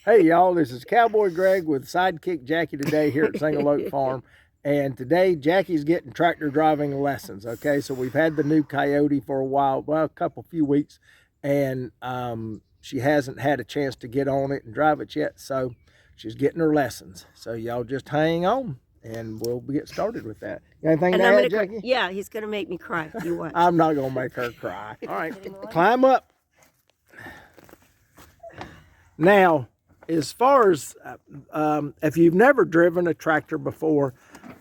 Hey y'all, this is Cowboy Greg with Sidekick Jackie today here at Single Oak Farm. And today Jackie's getting tractor driving lessons. Okay, so we've had the new Kioti for a while, well, few weeks, and she hasn't had a chance to get on it and drive it yet. So she's getting her lessons. So y'all just hang on and we'll get started with that. You got anything to add, Jackie? Yeah, he's gonna make me cry. You watch. I'm not gonna make her cry. All right, climb up. Now, as far as if you've never driven a tractor before,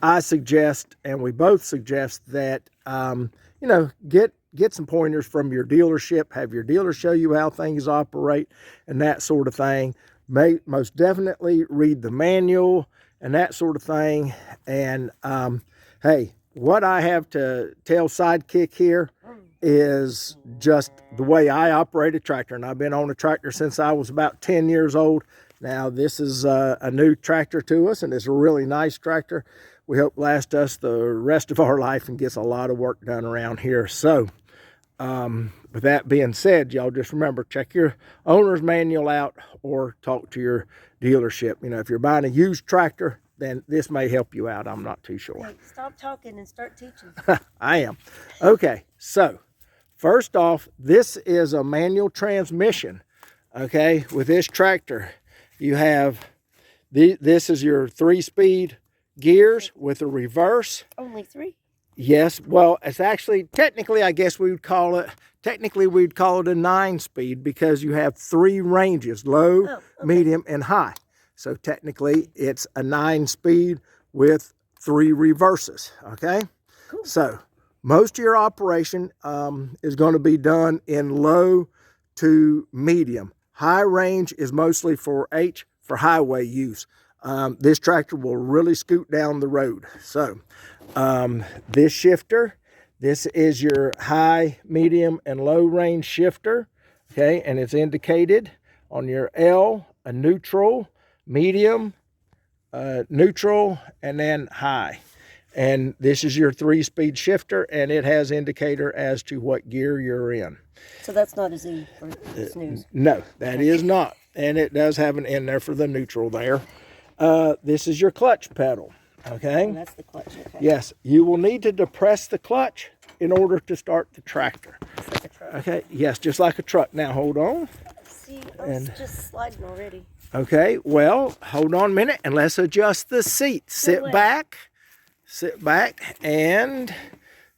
I suggest, and we both suggest that you know, get some pointers from your dealership. Have your dealer show you how things operate and that sort of thing. Most definitely read the manual and that sort of thing. And hey, what I have to tell Sidekick here is just the way I operate a tractor, and I've been on a tractor since I was about 10 years old. Now this is a new tractor to us, and it's a really nice tractor. We hope last us the rest of our life and gets a lot of work done around here. So with that being said, y'all just remember, check your owner's manual out or talk to your dealership. You know, if you're buying a used tractor, then this may help you out. I'm not too sure. Hey, stop talking and start teaching. I am. Okay, so first off, this is a manual transmission. Okay, with this tractor, you have this is your 3-speed gears with a reverse. Only 3? Yes, well, it's actually, technically, I guess we'd call it a 9-speed because you have 3 ranges, low, medium, and high. So technically, it's a 9-speed with 3 reverses, okay? Cool. So most of your operation is going to be done in low to medium. High range is mostly for highway use. This tractor will really scoot down the road. So this shifter, this is your high, medium, and low range shifter, okay? And it's indicated on your L, a neutral, medium, neutral, and then high. And this is your 3-speed shifter, and it has indicator as to what gear you're in. So that's not a Z for snooze? No, that is not. And it does have an in there for the neutral there. This is your clutch pedal, okay? Oh, that's the clutch, okay. Yes, you will need to depress the clutch in order to start the tractor. It's like a truck. Okay, yes, just like a truck. Now hold on. See, I'm just sliding already. Okay, well, hold on a minute and let's adjust the seat. Sit back, and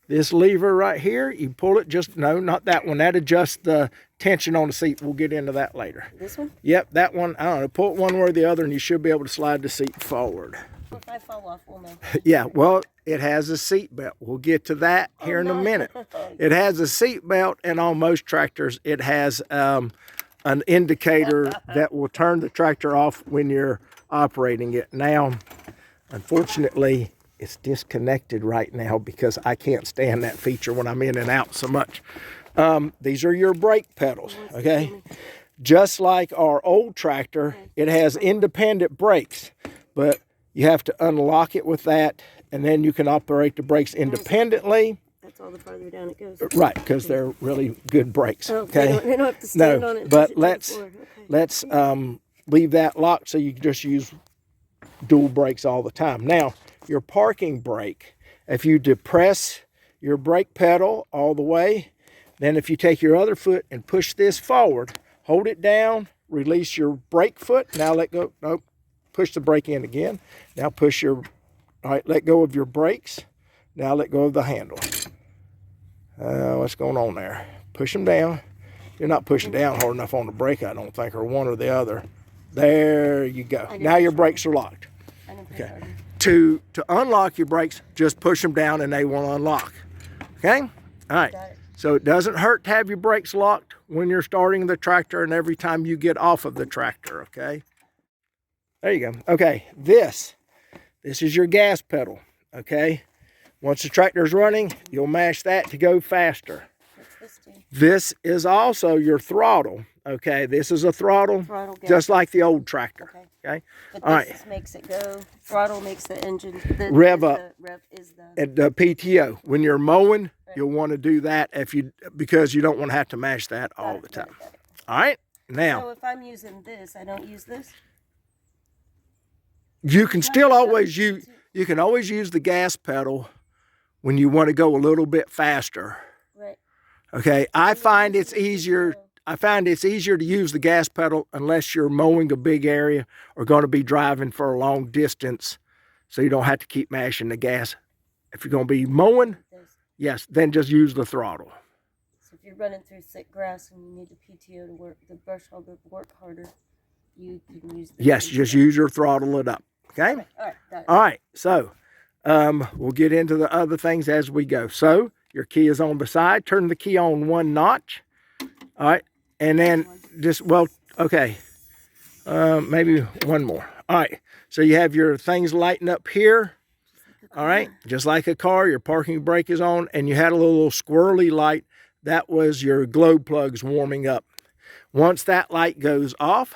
this lever right here, you pull it just, no, not that one. That adjusts the tension on the seat. We'll get into that later. This one? Yep, that one, I don't know, pull it one way or the other and you should be able to slide the seat forward. Well, if I fall off, we'll know. Yeah, well, it has a seat belt. We'll get to that here in a minute. It has a seat belt, and on most tractors, it has an indicator that will turn the tractor off when you're operating it. Now, unfortunately, it's disconnected right now because I can't stand that feature when I'm in and out so much. These are your brake pedals, okay? Just like our old tractor, it has independent brakes, but you have to unlock it with that, and then you can operate the brakes independently. That's all the farther down it goes. Right, because they're really good brakes. Okay. They don't have to stand on it. But let's leave that locked so you can just use dual brakes all the time. Now, your parking brake, if you depress your brake pedal all the way, then if you take your other foot and push this forward, hold it down, release your brake foot. Now let go. Nope. Push the brake in again. Now push your, all right, let go of your brakes. Now let go of the handle. What's going on there? Push them down. You're not pushing down hard enough on the brake, I don't think, or one or the other. There you go. Now your brakes are locked. Okay. To unlock your brakes, just push them down and they will unlock. Okay? All right. So it doesn't hurt to have your brakes locked when you're starting the tractor and every time you get off of the tractor, okay? There you go. Okay, this is your gas pedal, okay? Once the tractor is running, you'll mash that to go faster. This is also your throttle, okay? This is a throttle just like the old tractor, okay? But all right. This makes it go. Throttle makes the engine rev up. Rev is at the PTO. When you're mowing, you'll want to do that because you don't want to have to mash that all the time. All right? Now, So if I'm using this, I don't use this? you can still always use, you can always use the gas pedal when you want to go a little bit faster. Right. Okay, I find it's easier to use the gas pedal unless you're mowing a big area or going to be driving for a long distance, so you don't have to keep mashing the gas. If you're going to be mowing, yes, then just use the throttle. So if you're running through thick grass and you need the PTO to work, the brush hogger to work harder, you can use this. Yes, just use your throttle it up. Okay? All right, got it. All right, so we'll get into the other things as we go. So your key is on the side. Turn the key on one notch. All right, and then just, well, okay, maybe one more. All right, so you have your things lighting up here. All right, just like a car, your parking brake is on, and you had a little squirrely light. That was your glow plugs warming up. Once that light goes off,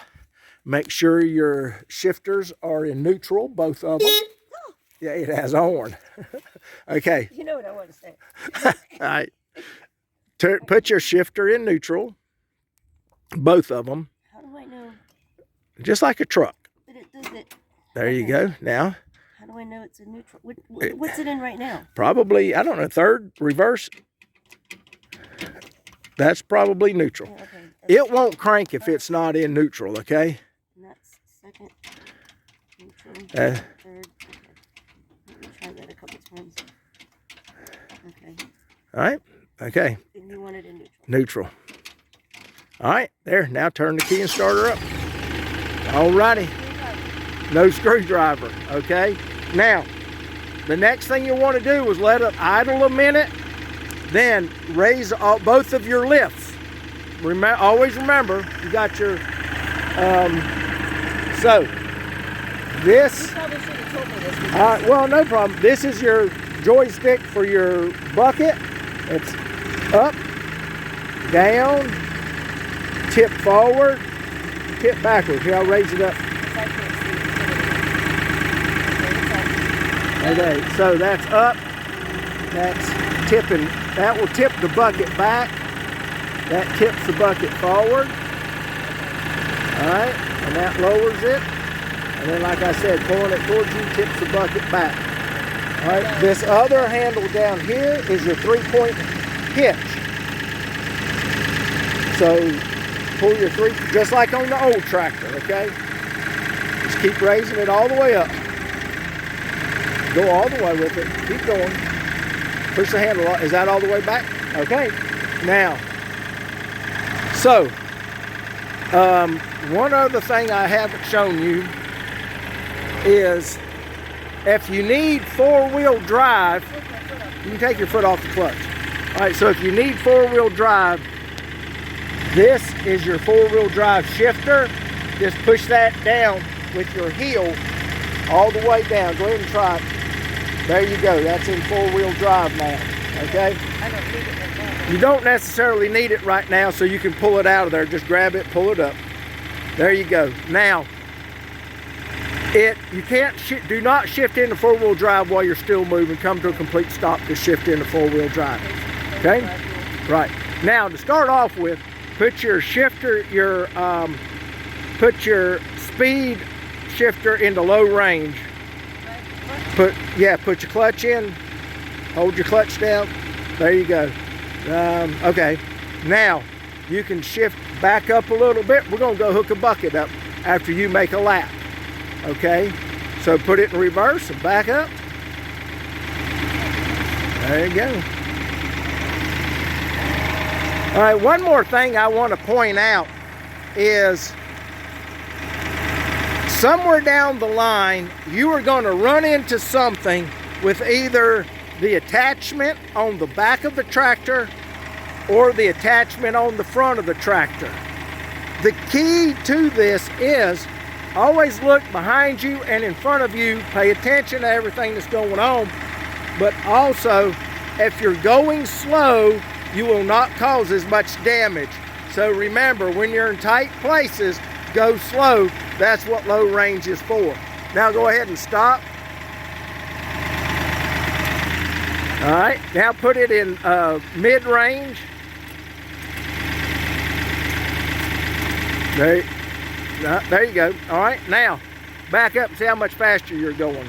make sure your shifters are in neutral, both of them. Yeah, it has a horn. Okay. You know what I want to say. All right. Put your shifter in neutral, both of them. How do I know? Just like a truck. But it does it. There you go. Now. How do I know it's a neutral? What's it in right now? Probably, I don't know, third, reverse. That's probably neutral. Yeah, okay. It won't crank if it's not in neutral, okay? And that's second, neutral, Uh, third. Okay. Let me try that a couple times. Okay. all right. Okay. And you want it in neutral. Neutral. All right. There. Now turn the key and start her up. All righty. No screwdriver. Okay. Now, the next thing you want to do is let it idle a minute. Then raise both of your lifts. Always remember, you got your, so this, You probably should have told me this. well, no problem. This is your joystick for your bucket. It's up, down, tip forward, tip backwards. Here, I'll raise it up. I can't see. Okay, so that's up, that's tipping. That will tip the bucket back. That tips the bucket forward. All right, and that lowers it. And then, like I said, pulling it towards you tips the bucket back. All right, this other handle down here is your 3-point hitch. So pull your just like on the old tractor, okay? Just keep raising it all the way up. Go all the way with it. Keep going. Push the handle up. Is that all the way back? Okay. Now, so one other thing I haven't shown you is if you need four-wheel drive, you can take your foot off the clutch. All right, so if you need four-wheel drive, this is your four-wheel drive shifter. Just push that down with your heel all the way down. Go ahead and try it. There you go. That's in four-wheel drive now, okay? I don't need it right now. You don't necessarily need it right now, so you can pull it out of there. Just grab it, pull it up. There you go. Now, you can't do not shift into four-wheel drive while you're still moving. Come to a complete stop to shift into four-wheel drive. Okay? Right. Now, to start off with, put your shifter, put your speed shifter into low range. Put your clutch in. Hold your clutch down. There you go. Okay. Now, you can shift back up a little bit. We're going to go hook a bucket up after you make a lap. Okay? So put it in reverse and back up. There you go. All right, one more thing I want to point out is somewhere down the line, you are going to run into something with either the attachment on the back of the tractor or the attachment on the front of the tractor. The key to this is always look behind you and in front of you. Pay attention to everything that's going on. But also, if you're going slow, you will not cause as much damage. So remember, when you're in tight places, go slow. That's what low range is for. Now go ahead and stop. All right, now put it in mid-range. There you go. All right, now back up and see how much faster you're going.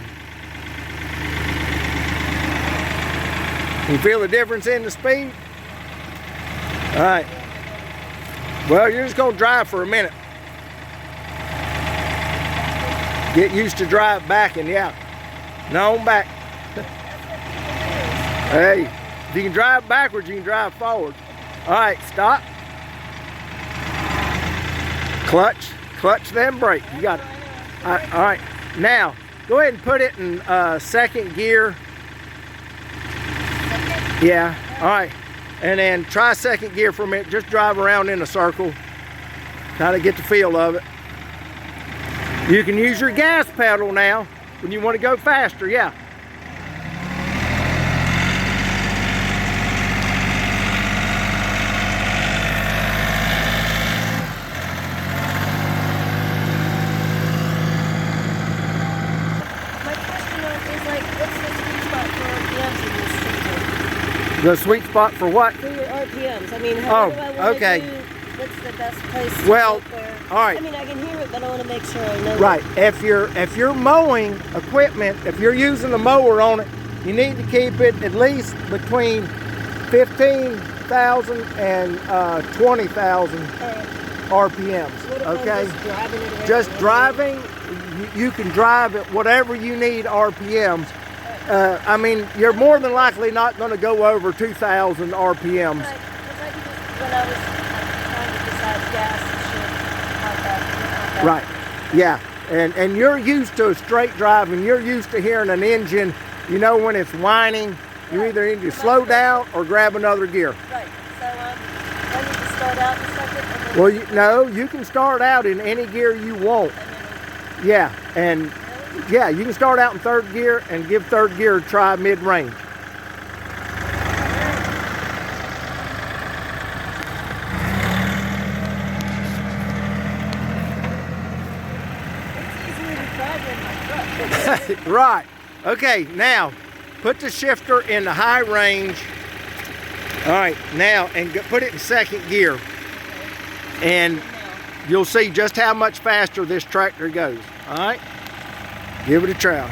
You feel the difference in the speed? All right. Well, you're just gonna drive for a minute. Get used to drive backing, yeah. No, back. Hey, if you can drive backwards, you can drive forward. All right, stop. Clutch, then brake. You got it. All right. Now, go ahead and put it in second gear. Yeah, all right. And then try second gear for a minute. Just drive around in a circle. Kind of get the feel of it. You can use your gas pedal now when you want to go faster, yeah. My question is like, what's the sweet spot for RPMs in this system? The sweet spot for what? For your RPMs. I mean, how do I want to do? What's the best place to well, get there? all right. I mean, I can hear it, but I want to make sure I know. Right. If you're mowing equipment, if you're using a mower on it, you need to keep it at least between 15,000 and 20,000 RPMs. What if okay. I'm just driving it around? Just driving, you can drive at whatever you need RPMs. I mean, you're more than likely not going to go over 2,000 RPMs. Right. When I was trying to decide gas and shit like that. Right. Yeah. And you're used to straight driving. You're used to hearing an engine. You know when it's whining, you either need to slow down or grab another gear. Right. So I need to start out in second. Well, no, you can start out in any gear you want. Yeah. And yeah, you can start out in third gear and give third gear a try mid-range. Right. Okay, now put the shifter in the high range. All right, now and put it in second gear. And you'll see just how much faster this tractor goes. All right, give it a try.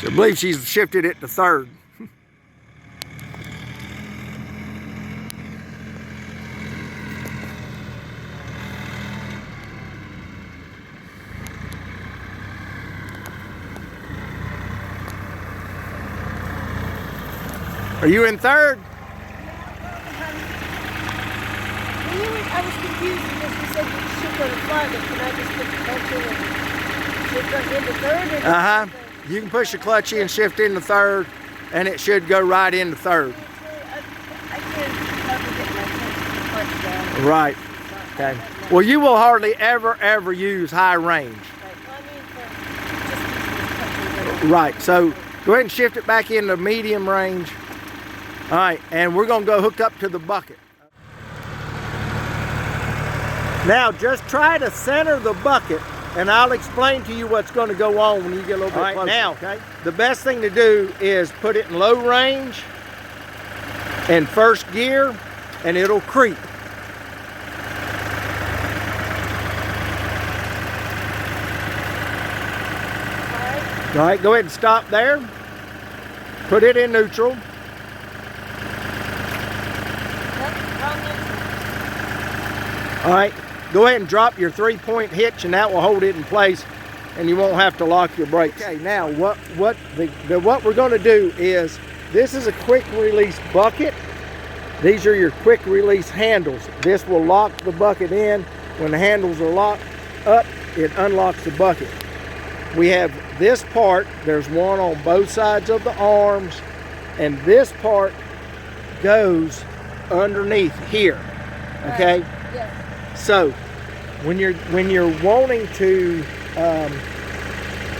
I believe she's shifted it to third. Are you in third? I was confused because you said you shift on the fly, but can I just put the clutch in and shift right into third? Uh-huh. You can push the clutch in, shift into third, and it should go right into third. I can't ever get my clutch down. Right. Okay. Well, you will hardly ever use high range. Right. So go ahead and shift it back into medium range. All right, and we're gonna go hook up to the bucket. Now just try to center the bucket and I'll explain to you what's gonna go on when you get a little bit closer. Now, okay? The best thing to do is put it in low range and first gear and it'll creep. All right, go ahead and stop there. Put it in neutral. All right, go ahead and drop your 3-point hitch and that will hold it in place and you won't have to lock your brakes. Okay, now what we're gonna do is, this is a quick release bucket. These are your quick release handles. This will lock the bucket in. When the handles are locked up, it unlocks the bucket. We have this part, there's one on both sides of the arms, and this part goes underneath here, okay? Right. Yes. So when you're wanting to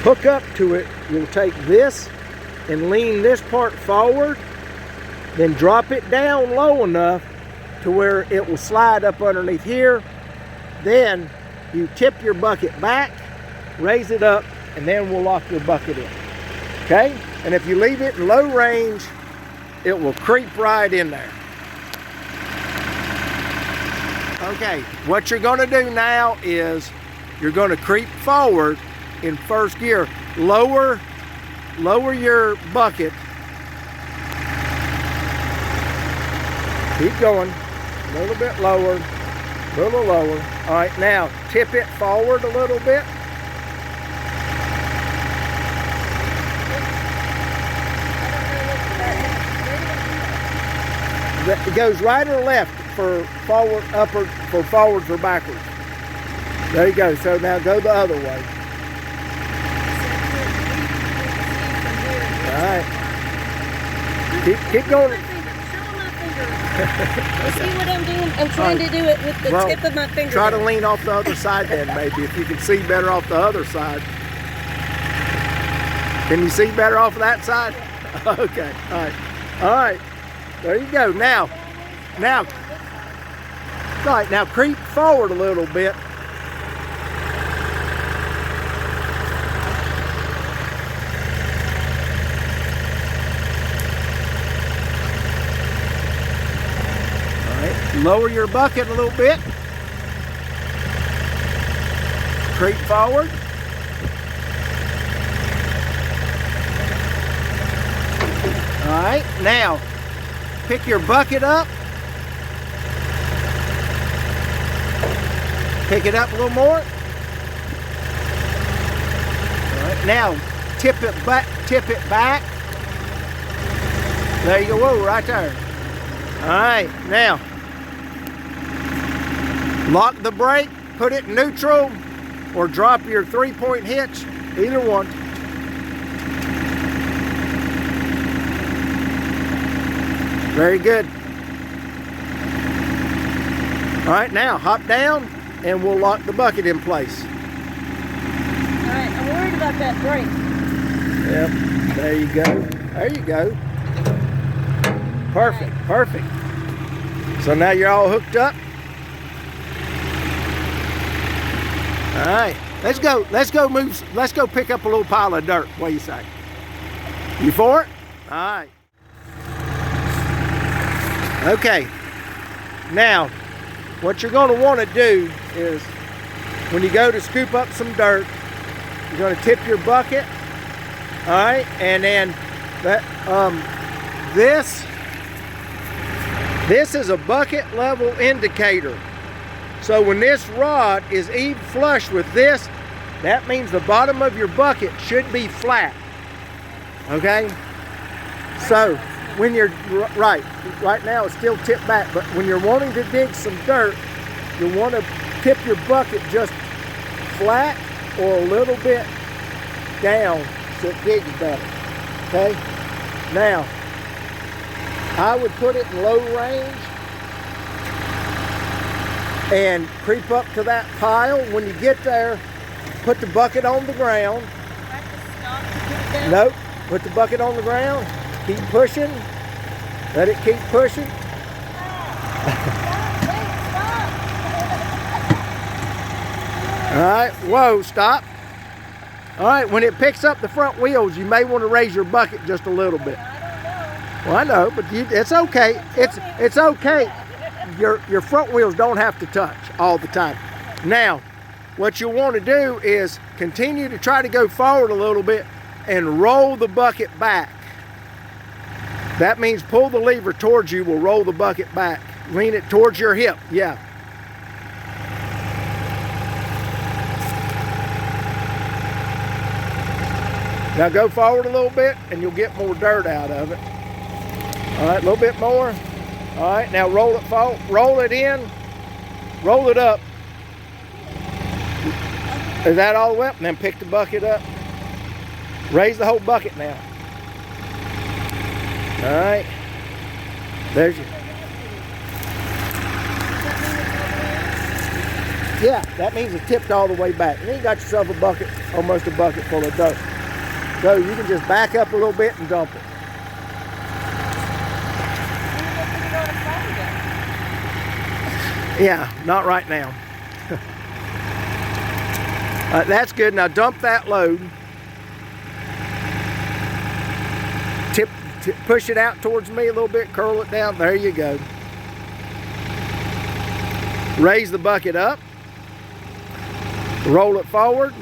hook up to it, you'll take this and lean this part forward, then drop it down low enough to where it will slide up underneath here. Then you tip your bucket back, raise it up, and then we'll lock your bucket in. Okay? And if you leave it in low range, it will creep right in there. Okay, what you're gonna do now is you're gonna creep forward in first gear. Lower your bucket. Keep going, a little bit lower, a little lower. All right, now tip it forward a little bit. It goes right or left for forward, upward, for forwards or backwards. There you go. So now go the other way. All right. Keep going. You see what I'm doing? I'm trying to do it with the tip of my finger. Try to lean off the other side then, maybe, if you can see better off the other side. Can you see better off of that side? Okay. All right. All right. There you go. Now. All right. Now creep forward a little bit. Lower your bucket a little bit. Creep forward. All right, now pick your bucket up. Pick it up a little more. All right, now tip it back. There you go, whoa, right there. All right, now lock the brake, put it in neutral, or drop your 3-point hitch, either one. Very good. All right, now hop down and we'll lock the bucket in place. All right, I'm worried about that brake. Yep, there you go. There you go. Perfect, perfect. So now you're all hooked up. All right, let's go pick up a little pile of dirt. What do you say? You for it? All right. Okay, now what you're going to want to do is when you go to scoop up some dirt, you're going to tip your bucket. All right, and then that this is a bucket level indicator. So when this rod is even flush with this, that means the bottom of your bucket should be flat. Okay? So when you're right now it's still tipped back, but when you're wanting to dig some dirt, you want to tip your bucket just flat or a little bit down so it digs better. Okay? Now, I would put it in low range and creep up to that pile. When you get there, put the bucket on the ground. Nope, put the bucket on the ground. Keep pushing. Let it keep pushing. All right, whoa, stop. All right, when it picks up the front wheels, you may want to raise your bucket just a little bit. Well, I know, but it's okay. It's okay. Your front wheels don't have to touch all the time. Now, what you want to do is continue to try to go forward a little bit and roll the bucket back. That means pull the lever towards you, will roll the bucket back. Lean it towards your hip, yeah. Now go forward a little bit and you'll get more dirt out of it. All right, a little bit more. All right, now roll it forward, roll it in, roll it up. Is that all the way up? And then pick the bucket up. Raise the whole bucket now. All right, there's your. Yeah, that means it's tipped all the way back. And then you got yourself a bucket, almost a bucket full of dirt. So you can just back up a little bit and dump it. Yeah, not right now. That's good. Now dump that load. push it out towards me a little bit, curl it down. There you go. Raise the bucket up. Roll it forward.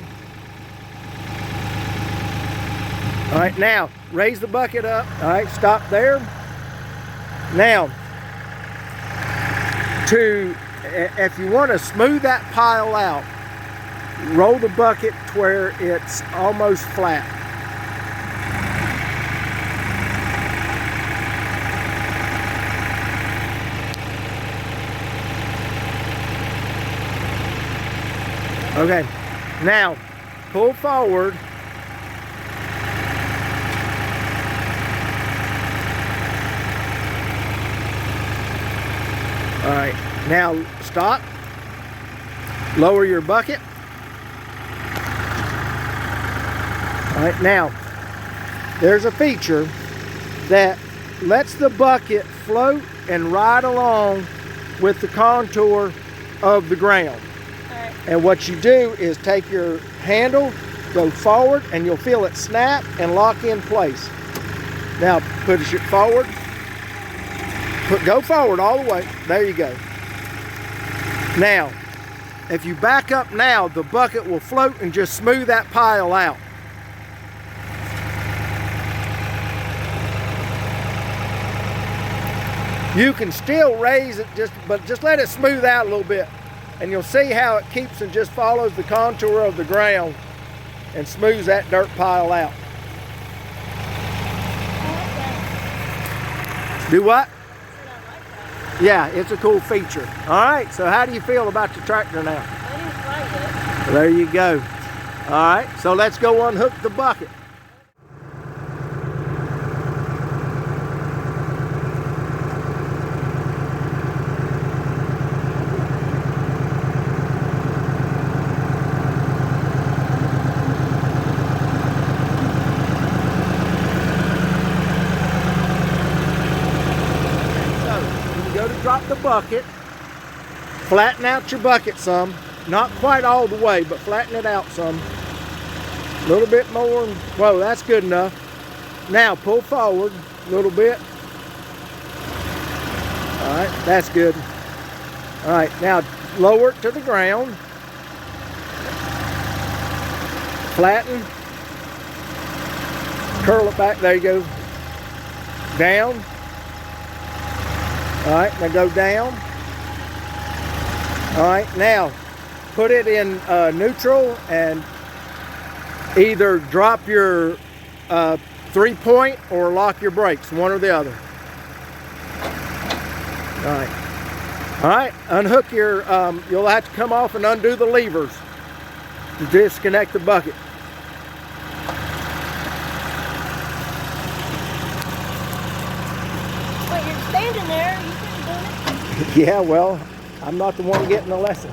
All right, now raise the bucket up. All right, stop there. Now, if you want to smooth that pile out, roll the bucket to where it's almost flat. Okay, now pull forward. All right, now stop. Lower your bucket. All right, now there's a feature that lets the bucket float and ride along with the contour of the ground. And what you do is take your handle, go forward, and you'll feel it snap and lock in place. Now push it forward. Go forward all the way. There you go. Now, if you back up now, the bucket will float and just smooth that pile out. You can still raise it, but just let it smooth out a little bit. And you'll see how it keeps and just follows the contour of the ground and smooths that dirt pile out. Do what? Yeah, it's a cool feature. All right, so how do you feel about your tractor now? I didn't like it. There you go. All right, so let's go unhook the bucket. Drop the bucket, flatten out your bucket some, not quite all the way, but flatten it out some, a little bit more. Whoa, that's good enough. Now pull forward a little bit. All right, that's good. All right, now lower it to the ground, flatten, curl it back, there you go, down. All right, now go down. All right, now put it in neutral and either drop your 3-point or lock your brakes, one or the other. All right. All right, unhook your, you'll have to come off and undo the levers to disconnect the bucket. Well, you're standing there. Yeah, well, I'm not the one getting the lesson.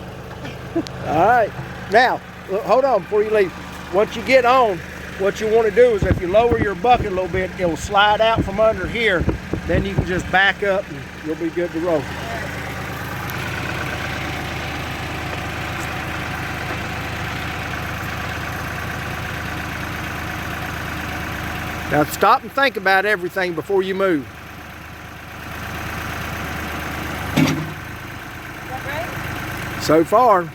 All right, now, look, hold on before you leave. Once you get on, what you want to do is if you lower your bucket a little bit, it'll slide out from under here. Then you can just back up and you'll be good to roll. Now stop and think about everything before you move. So far. Oh,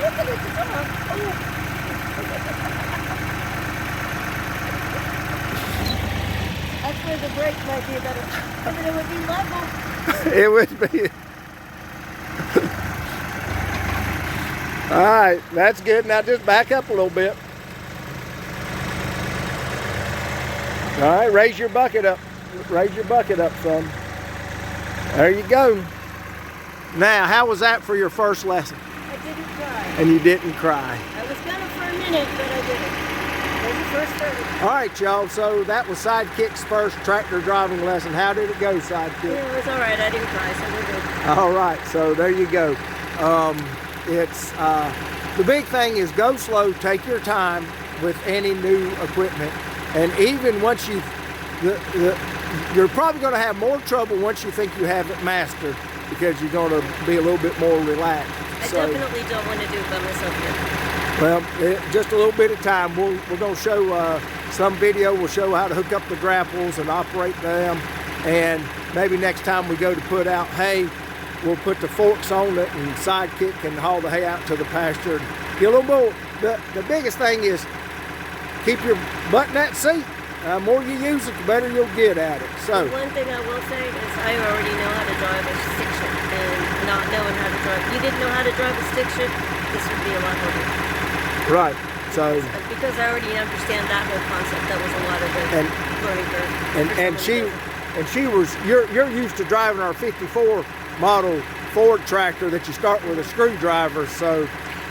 look at it, it's on. Oh. That's where the brake might be better. But it would be level. It would be. All right, that's good. Now just back up a little bit. All right, raise your bucket up. Raise your bucket up some. There you go. Now, how was that for your first lesson? I didn't cry. And you didn't cry. I was gonna for a minute, but I didn't. When the first started. All right, y'all. So that was Sidekick's first tractor driving lesson. How did it go, Sidekick? Yeah, it was all right. I didn't cry, so we're good. All right. So there you go. The big thing is go slow. Take your time with any new equipment, and even once you're probably going to have more trouble once you think you have it mastered, because you're going to be a little bit more relaxed. I definitely don't want to do it by myself here. Well, just a little bit of time. We're going to show some video. We'll show how to hook up the grapples and operate them. And maybe next time we go to put out hay, we'll put the forks on it and Sidekick and haul the hay out to the pasture. Get a little more. The biggest thing is keep your butt in that seat. The more you use it, the better you'll get at it. So one thing I will say is I already know how to drive a stick shift, and not knowing how to drive, you didn't know how to drive a stick shift, this would be a lot harder. right. So Because I already understand that whole concept, that was a lot of the learning curve. and she was you're used to driving our 54 model Ford tractor that you start with a screwdriver, so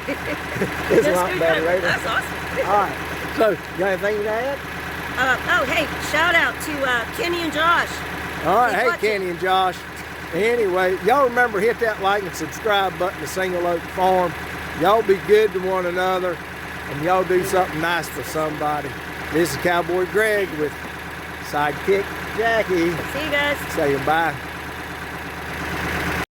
it's a lot better, right? That's awesome. All right. So you got anything to add? Oh, hey, shout out to Kenny and Josh. All right, hey, Watch Kenny and Josh. Anyway, y'all remember, hit that like and subscribe button to Single Oak Farm. Y'all be good to one another, and y'all do something nice for somebody. This is Cowboy Greg with Sidekick Jackie. See you guys. Saying bye.